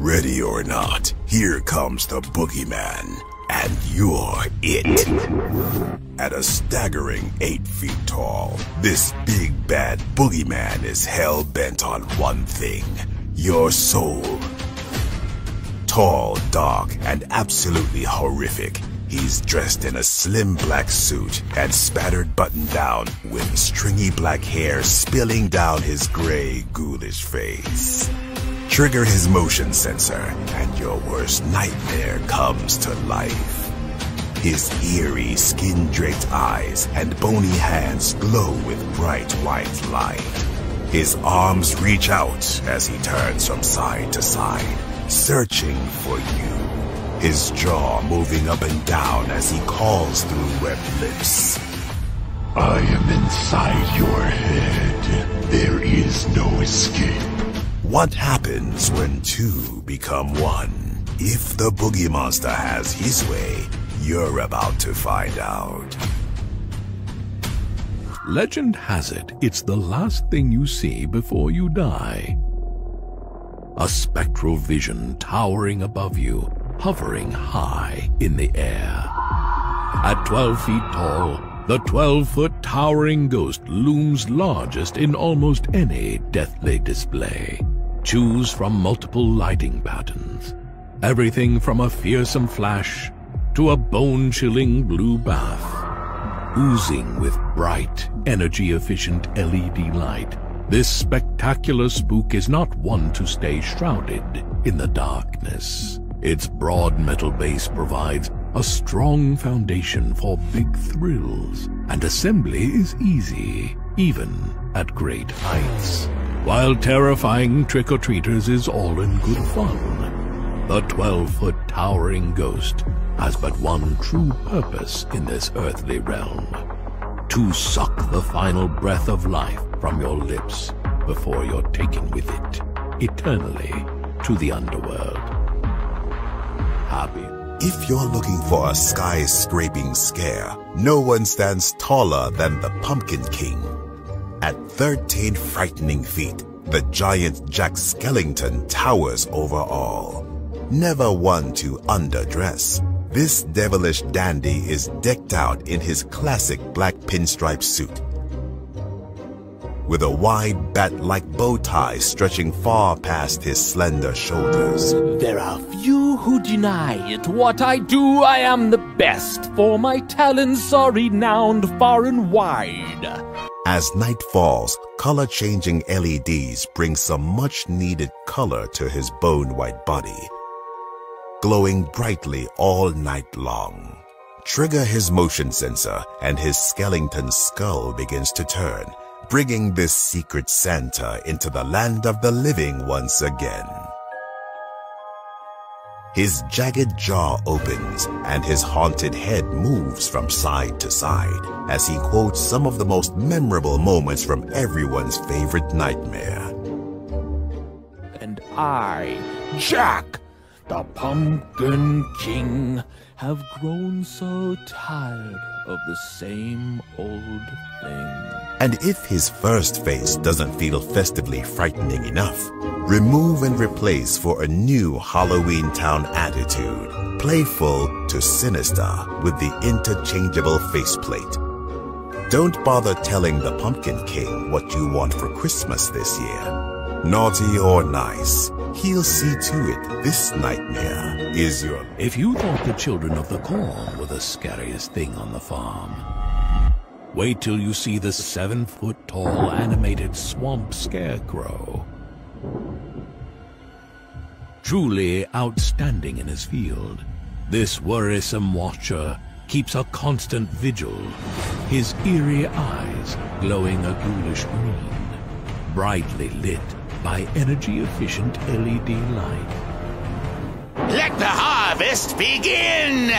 Ready or not, here comes the boogeyman, and you're it. At a staggering 8 feet tall, this big bad boogeyman is hell-bent on one thing: your soul. Tall, dark, and absolutely horrific, he's dressed in a slim black suit and spattered button-down with stringy black hair spilling down his gray, ghoulish face. Trigger his motion sensor, and your worst nightmare comes to life. His eerie, skin-draped eyes and bony hands glow with bright white light. His arms reach out as he turns from side to side, searching for you. His jaw moving up and down as he calls through webbed lips. I am inside your head. There is no escape. What happens when two become one? If the Boogie Monster has his way, you're about to find out. Legend has it, it's the last thing you see before you die. A spectral vision towering above you, hovering high in the air. At 12 feet tall, the 12-foot towering ghost looms largest in almost any deathly display. Choose from multiple lighting patterns. Everything from a fearsome flash to a bone-chilling blue bath. Oozing with bright, energy-efficient LED light, this spectacular spook is not one to stay shrouded in the darkness. Its broad metal base provides a strong foundation for big thrills, and assembly is easy, even at great heights. While terrifying trick-or-treaters is all in good fun, the 12-foot towering ghost has but one true purpose in this earthly realm: to suck the final breath of life from your lips before you're taken with it, eternally, to the underworld. Happy. If you're looking for a sky-scraping scare, no one stands taller than the Pumpkin King. At 13 frightening feet, the giant Jack Skellington towers over all. Never one to underdress, this devilish dandy is decked out in his classic black pinstripe suit, with a wide bat-like bow tie stretching far past his slender shoulders. There are few who deny it. What I do, I am the best, for my talents are renowned far and wide. As night falls, color-changing LEDs bring some much-needed color to his bone-white body, glowing brightly all night long. Trigger his motion sensor, and his skeleton skull begins to turn, bringing this secret Santa into the land of the living once again. His jagged jaw opens, and his haunted head moves from side to side as he quotes some of the most memorable moments from everyone's favorite nightmare. And I, Jack, the Pumpkin King, have grown so tired of the same old thing. And if his first face doesn't feel festively frightening enough, remove and replace for a new Halloween Town attitude, playful to sinister, with the interchangeable faceplate. Don't bother telling the Pumpkin King what you want for Christmas this year. Naughty or nice, he'll see to it this nightmare is your... If you thought the children of the corn were the scariest thing on the farm, wait till you see the 7-foot-tall animated swamp scarecrow. Truly outstanding in his field, this worrisome watcher keeps a constant vigil, his eerie eyes glowing a ghoulish green, brightly lit by energy-efficient LED light. Let the harvest begin!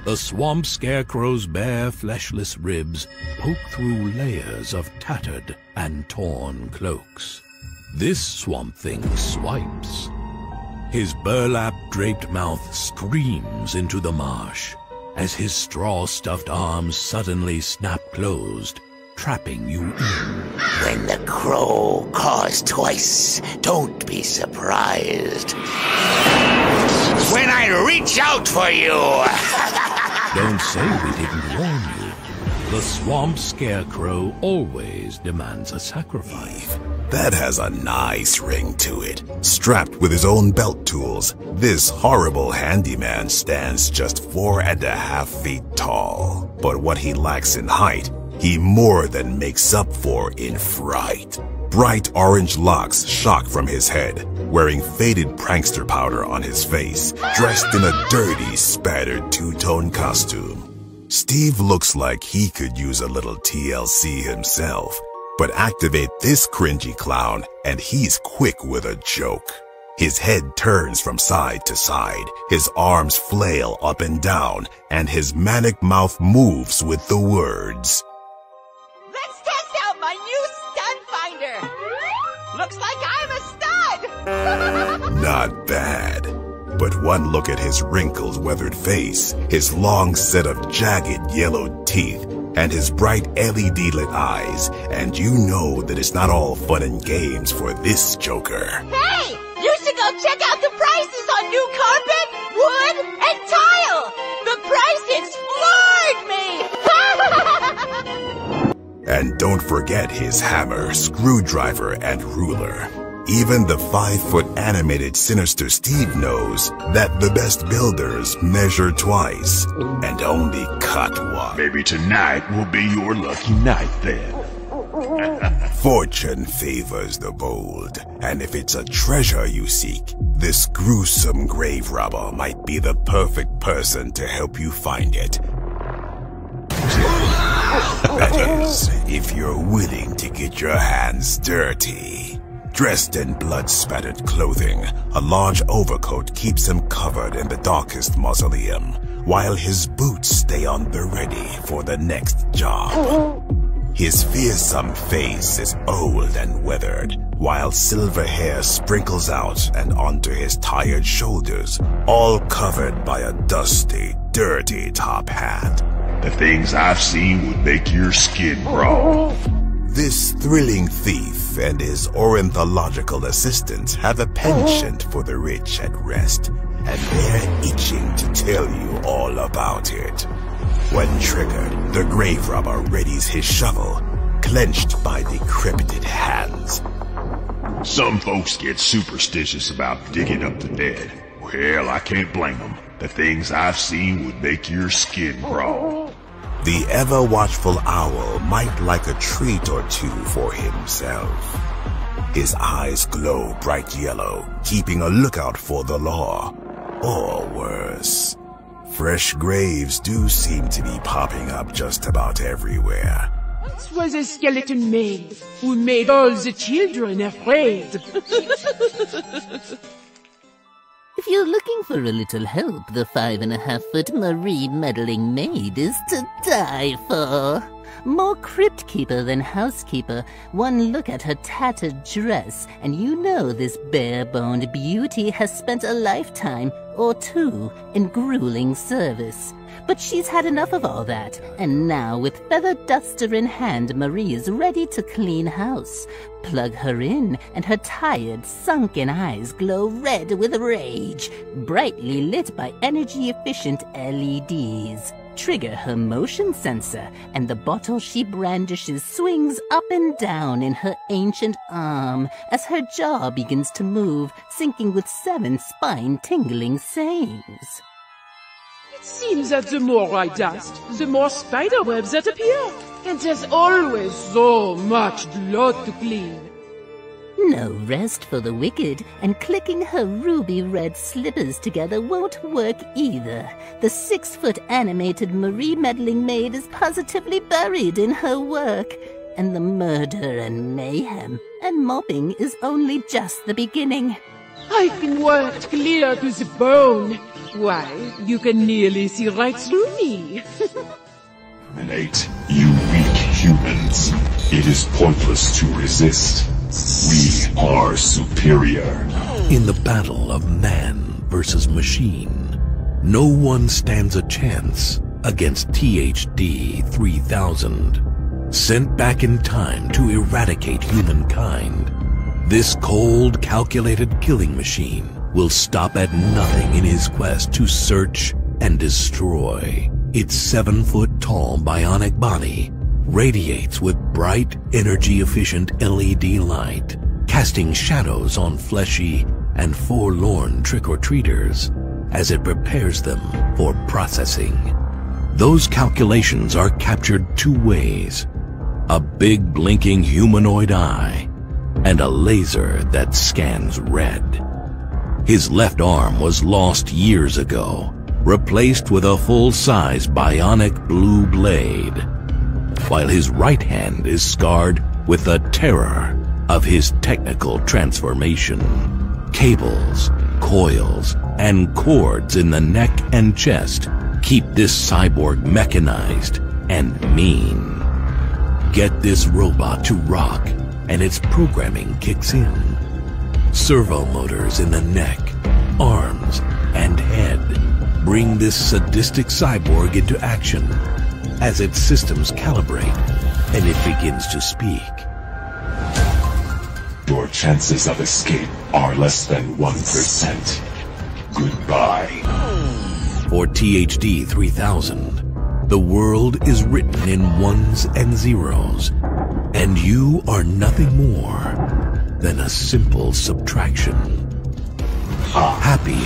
The swamp scarecrow's bare, fleshless ribs poke through layers of tattered and torn cloaks. This swamp thing swipes. His burlap-draped mouth screams into the marsh as his straw-stuffed arms suddenly snap closed, trapping you in. When the crow caws twice, don't be surprised when I reach out for you. Don't say we didn't warn you. The swamp scarecrow always demands a sacrifice. That has a nice ring to it. Strapped with his own belt tools, this horrible handyman stands just 4.5 feet tall. But what he lacks in height, he more than makes up for in fright. Bright orange locks shock from his head, wearing faded prankster powder on his face, dressed in a dirty, spattered two-tone costume. Steve looks like he could use a little TLC himself. But activate this cringy clown and he's quick with a joke. His head turns from side to side, his arms flail up and down, and his manic mouth moves with the words. Let's test out my new stud finder! Looks like I'm a stud! Not bad. But one look at his wrinkled, weathered face, his long set of jagged, yellowed teeth, and his bright LED-lit eyes, and you know that it's not all fun and games for this joker. Hey! You should go check out the prices on new carpet, wood, and tile! The prices floored me! And don't forget his hammer, screwdriver, and ruler. Even the 5-foot animated sinister Steve knows that the best builders measure twice and only cut once. Maybe tonight will be your lucky night then. Fortune favors the bold, and if it's a treasure you seek, this gruesome grave robber might be the perfect person to help you find it. That is, if you're willing to get your hands dirty. Dressed in blood-spattered clothing, a large overcoat keeps him covered in the darkest mausoleum, while his boots stay on the ready for the next job. His fearsome face is old and weathered, while silver hair sprinkles out and onto his tired shoulders, all covered by a dusty, dirty top hat. The things I've seen would make your skin crawl. This thrilling thief and his ornithological assistant have a penchant for the rich at rest, and they're itching to tell you all about it. When triggered, the grave robber readies his shovel, clenched by decrepit hands. Some folks get superstitious about digging up the dead. Well, I can't blame them. The things I've seen would make your skin crawl. The ever-watchful owl might like a treat or two for himself. His eyes glow bright yellow, keeping a lookout for the law. Or worse, fresh graves do seem to be popping up just about everywhere. Once was a skeleton maid who made all the children afraid. If you're looking for a little help, the 5.5-foot Marie meddling maid is to die for. More crypt keeper than housekeeper, one look at her tattered dress, and you know this bare-boned beauty has spent a lifetime or two in grueling service. But she's had enough of all that, and now with feather duster in hand, Marie is ready to clean house. Plug her in, and her tired, sunken eyes glow red with rage, brightly lit by energy-efficient LEDs. Trigger her motion sensor, and the bottle she brandishes swings up and down in her ancient arm as her jaw begins to move, syncing with 7 spine-tingling sayings. It seems that the more I dust, the more spider webs that appear. And there's always so much blood to clean. No rest for the wicked, and clicking her ruby red slippers together won't work either. The 6-foot animated Marie meddling maid is positively buried in her work, and the murder and mayhem and mopping is only just the beginning. I've been worked clear to the bone. Why, you can nearly see right through me. Eliminate, you weak humans. It is pointless to resist. We are superior. In the battle of man versus machine, no one stands a chance against THD 3000. Sent back in time to eradicate humankind, this cold, calculated killing machine will stop at nothing in his quest to search and destroy. Its 7-foot-tall bionic body radiates with bright, energy-efficient LED light, casting shadows on fleshy and forlorn trick-or-treaters as it prepares them for processing. Those calculations are captured two ways: a big blinking humanoid eye and a laser that scans red. His left arm was lost years ago, replaced with a full-size bionic blue blade, while his right hand is scarred with the terror of his technical transformation. Cables, coils, and cords in the neck and chest keep this cyborg mechanized and mean. Get this robot to rock, and its programming kicks in. Servo motors in the neck, arms, and head bring this sadistic cyborg into action as its systems calibrate and it begins to speak. Your chances of escape are less than 1%. Goodbye. For THD 3000, the world is written in ones and zeros, and you are nothing more than a simple subtraction. Happy.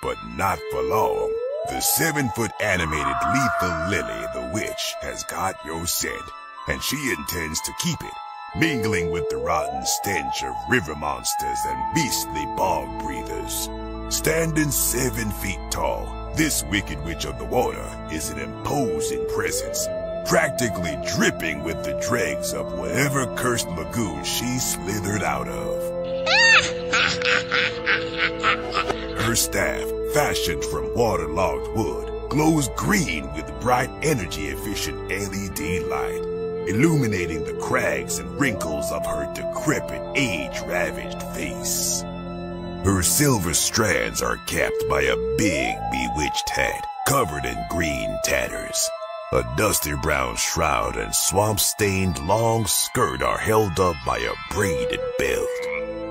But not for long. The 7-foot animated lethal Lily the Witch has got your scent, and she intends to keep it, mingling with the rotten stench of river monsters and beastly bog breathers. Standing 7 feet tall, this wicked witch of the water is an imposing presence, practically dripping with the dregs of whatever cursed lagoon she slithered out of. Her staff, fashioned from waterlogged wood, glows green with bright, energy-efficient LED light, illuminating the crags and wrinkles of her decrepit, age-ravaged face. Her silver strands are capped by a big, bewitched hat covered in green tatters. A dusty brown shroud and swamp-stained long skirt are held up by a braided belt.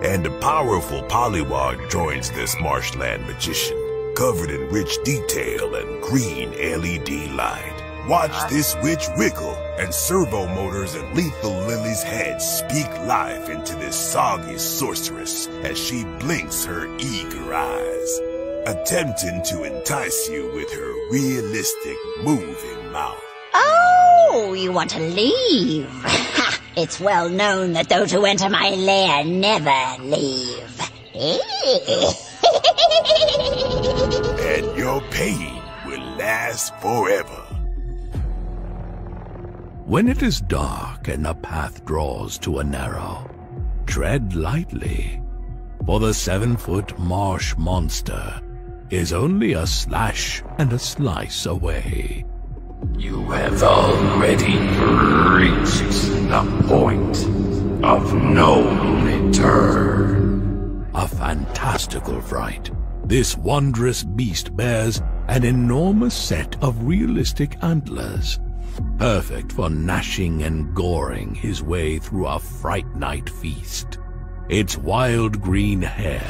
And a powerful polywog joins this marshland magician, covered in rich detail and green LED light. Watch this witch wiggle, and servo motors and lethal Lily's head speak life into this soggy sorceress as she blinks her eager eyes, attempting to entice you with her realistic, moving mouth. Oh, you want to leave? Ha! It's well known that those who enter my lair never leave. And your pain will last forever. When it is dark and the path draws to a narrow, tread lightly, for the 7-foot marsh monster is only a slash and a slice away. You have already reached the point of no return. A fantastical fright, this wondrous beast bears an enormous set of realistic antlers, perfect for gnashing and goring his way through a fright night feast. Its wild green hair,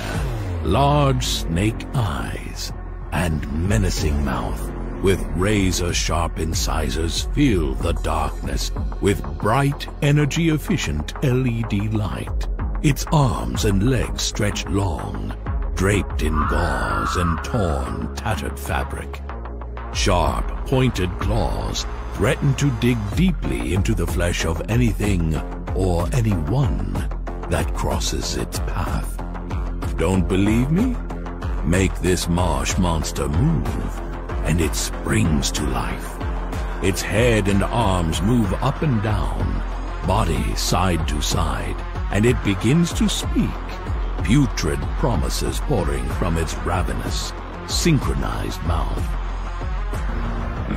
large snake eyes, and menacing mouth with razor-sharp incisors fill the darkness with bright, energy-efficient LED light. Its arms and legs stretch long, draped in gauze and torn, tattered fabric. Sharp, pointed claws threaten to dig deeply into the flesh of anything or anyone that crosses its path. Don't believe me? Make this marsh monster move, and it springs to life. Its head and arms move up and down, body side to side, and it begins to speak. putrid promises pouring from its ravenous, synchronized mouth.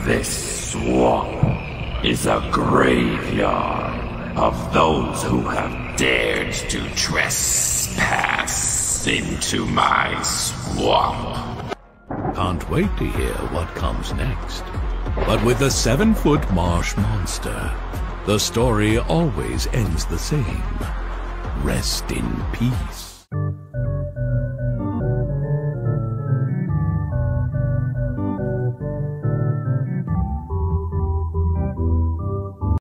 This swamp is a graveyard of those who have dared to trespass into my swamp. Can't wait to hear what comes next. But with a 7-foot marsh monster, the story always ends the same. Rest in peace.